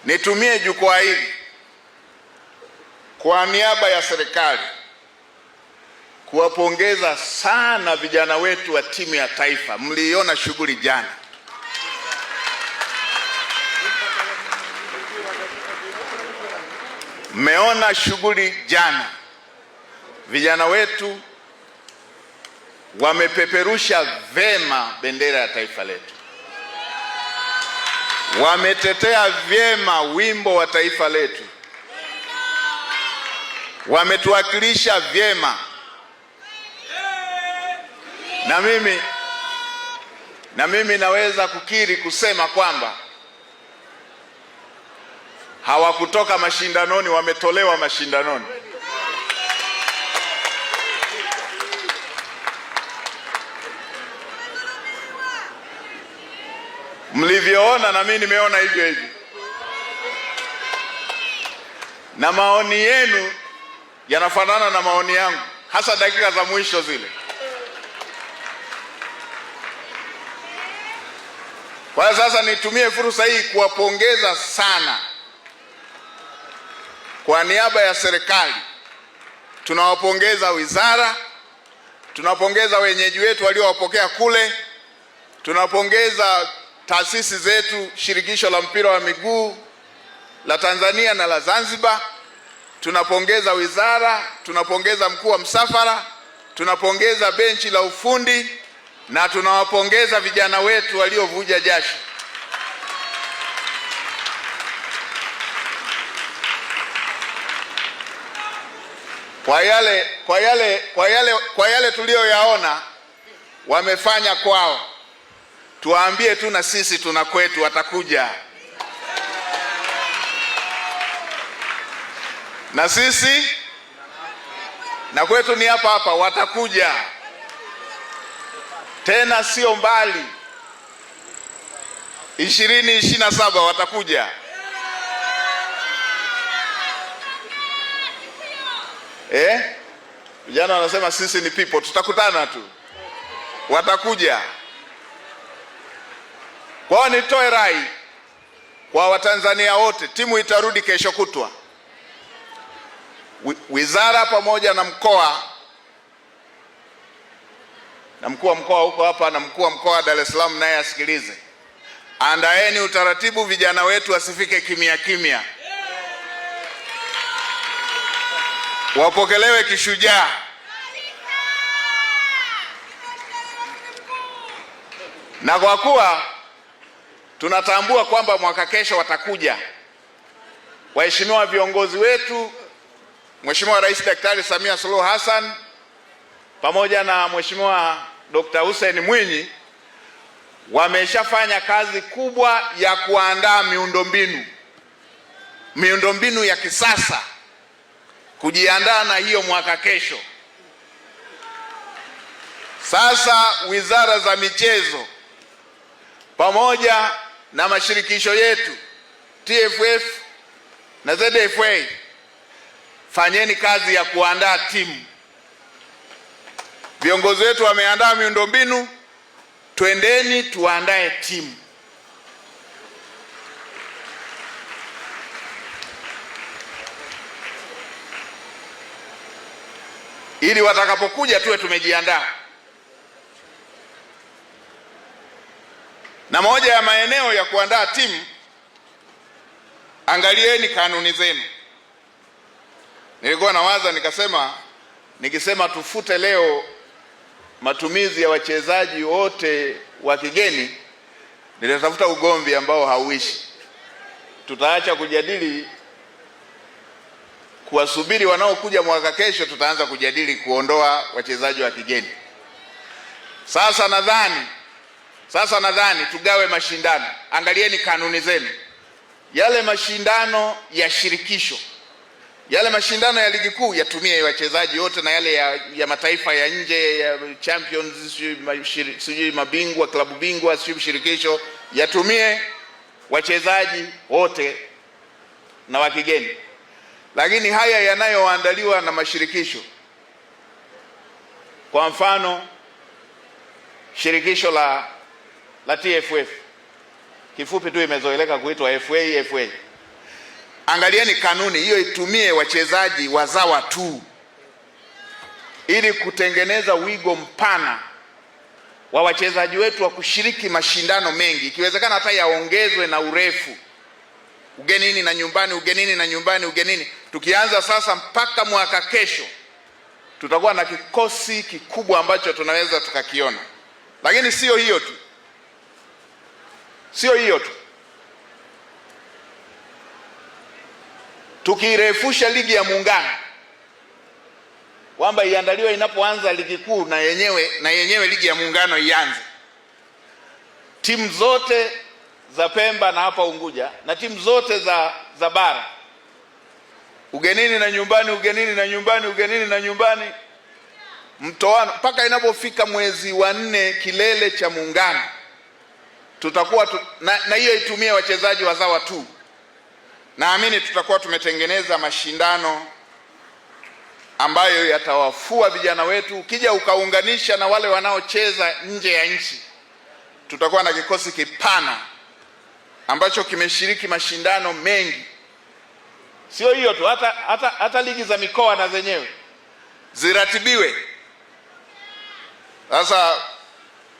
Nitumie jukwaa hili kwa niaba ya serikali kuwapongeza sana vijana wetu wa timu ya taifa. Mliona shughuli jana. Mmeona shughuli jana. Vijana wetu wamepeperusha vema bendera ya taifa letu. Wametetea vyema wimbo wa taifa letu. Wametuwakilisha vyema. Na mimi naweza kukiri kusema kwamba hawakutoka mashindanoni, wametolewa mashindanoni. Mlivyoona na mimi nimeona hivyo hivyo. Na maoni yenu yanafanana na maoni yangu, hasa dakika za mwisho zile. Kwa sasa nitumie fursa hii kuwapongeza sana. Kwa niaba ya serikali tunawapongeza wizara, tunawapongeza wenyeji wetu waliowapokea kule, tunawapongeza taasisi zetu, shirikisho la mpira wa miguu la Tanzania na la Zanzibar, tunapongeza wizara, tunapongeza mkuu wa msafara, tunapongeza benchi la ufundi na tunawapongeza vijana wetu waliovuja jasho. Kwa yale tuliyoyaona wamefanya kwao, tuwaambie tu na sisi tuna kwetu, watakuja. Na sisi na kwetu ni hapa hapa, watakuja. Tena sio mbali, 2027 watakuja. Vijana wanasema sisi ni people, tutakutana tu, watakuja. Kwa nitoe rai kwa Watanzania wote, timu itarudi kesho kutwa. Wizara pamoja na mkoa, na mkuu wa mkoa huko hapa, na mkuu wa mkoa wa Dar es Salaam naye asikilize. Andaeni utaratibu, vijana wetu wasifike kimya kimya, wapokelewe kishujaa. Na kwa kuwa tunatambua kwamba mwaka kesho watakuja, waheshimiwa viongozi wetu, Mheshimiwa Rais Daktari Samia Suluhu Hassan pamoja na Mheshimiwa Dr. Hussein Mwinyi wameshafanya kazi kubwa ya kuandaa miundombinu ya kisasa, kujiandaa na hiyo mwaka kesho. Sasa wizara za michezo pamoja na mashirikisho yetu TFF na ZFA, fanyeni kazi ya kuandaa timu. Viongozi wetu wameandaa miundombinu, twendeni tuandae timu. Ili watakapokuja tuwe tumejiandaa. Na moja ya maeneo ya kuandaa timu, angalieni kanuni zenu. Nilikuwa nawaza nikisema tufute leo matumizi ya wachezaji wote wa kigeni, nitatafuta ugomvi ambao hauishi. Tutaacha kujadili kuwasubiri wanaokuja mwaka kesho, tutaanza kujadili kuondoa wachezaji wa kigeni. Sasa nadhani tugawe mashindano. Angalieni kanuni zenu. Yale mashindano ya shirikisho, yale mashindano ya ligi kuu yatumie wachezaji wote, na yale ya mataifa ya nje ya champions, sijui mabingwa, klabu bingwa, sijui shirikisho, yatumie wachezaji wote na wa kigeni. Lakini haya yanayoandaliwa na mashirikisho, kwa mfano shirikisho la TFF, kifupi tu imezoeleka kuitwa FA, angalieni kanuni hiyo, itumie wachezaji wazawa tu, ili kutengeneza wigo mpana wa wachezaji wetu wa kushiriki mashindano mengi, ikiwezekana hata yaongezwe na urefu, ugenini na nyumbani, ugenini na nyumbani, ugenini. Tukianza sasa mpaka mwaka kesho tutakuwa na kikosi kikubwa ambacho tunaweza tukakiona. Lakini sio hiyo tu, sio hiyo tu. Tukirefusha ligi ya Muungano kwamba iandaliwe inapoanza ligi kuu, na yenyewe ligi ya Muungano ianze, timu zote za Pemba na hapa Unguja na timu zote za bara, ugenini na nyumbani, ugenini na nyumbani, ugenini na nyumbani, mtoano mpaka inapofika mwezi wa 4 kilele cha Muungano, tutakuwa na hiyo itumie wachezaji wazawa tu. Naamini tutakuwa tumetengeneza mashindano ambayo yatawafua vijana wetu. Ukija ukaunganisha na wale wanaocheza nje ya nchi, tutakuwa na kikosi kipana ambacho kimeshiriki mashindano mengi. Sio hiyo tu, hata ligi za mikoa na zenyewe ziratibiwe. Sasa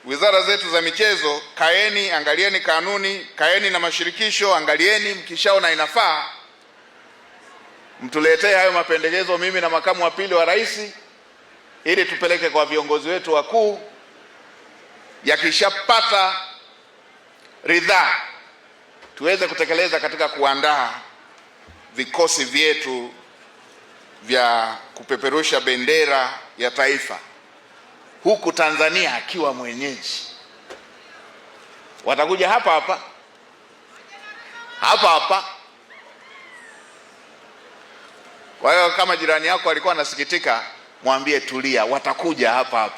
wizara zetu za michezo, kaeni, angalieni kanuni, kaeni na mashirikisho, angalieni, mkishaona inafaa mtuletee hayo mapendekezo, mimi na makamu wa pili wa rais, ili tupeleke kwa viongozi wetu wakuu. Yakishapata ridhaa, tuweze kutekeleza katika kuandaa vikosi vyetu vya kupeperusha bendera ya taifa, huku Tanzania akiwa mwenyeji. Watakuja hapa hapa. Kwa hiyo kama jirani yako alikuwa anasikitika, mwambie tulia, watakuja hapa.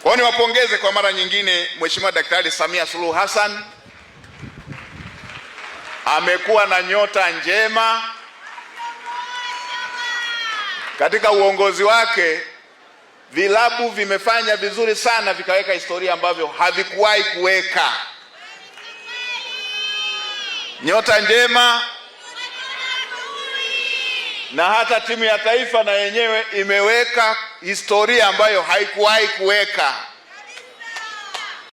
Kwa hiyo niwapongeze kwa mara nyingine Mheshimiwa Daktari Samia Suluhu Hassan. Amekuwa na nyota njema katika uongozi wake. Vilabu vimefanya vizuri sana, vikaweka historia ambavyo havikuwahi kuweka. Nyota njema, na hata timu ya taifa na yenyewe imeweka historia ambayo haikuwahi kuweka.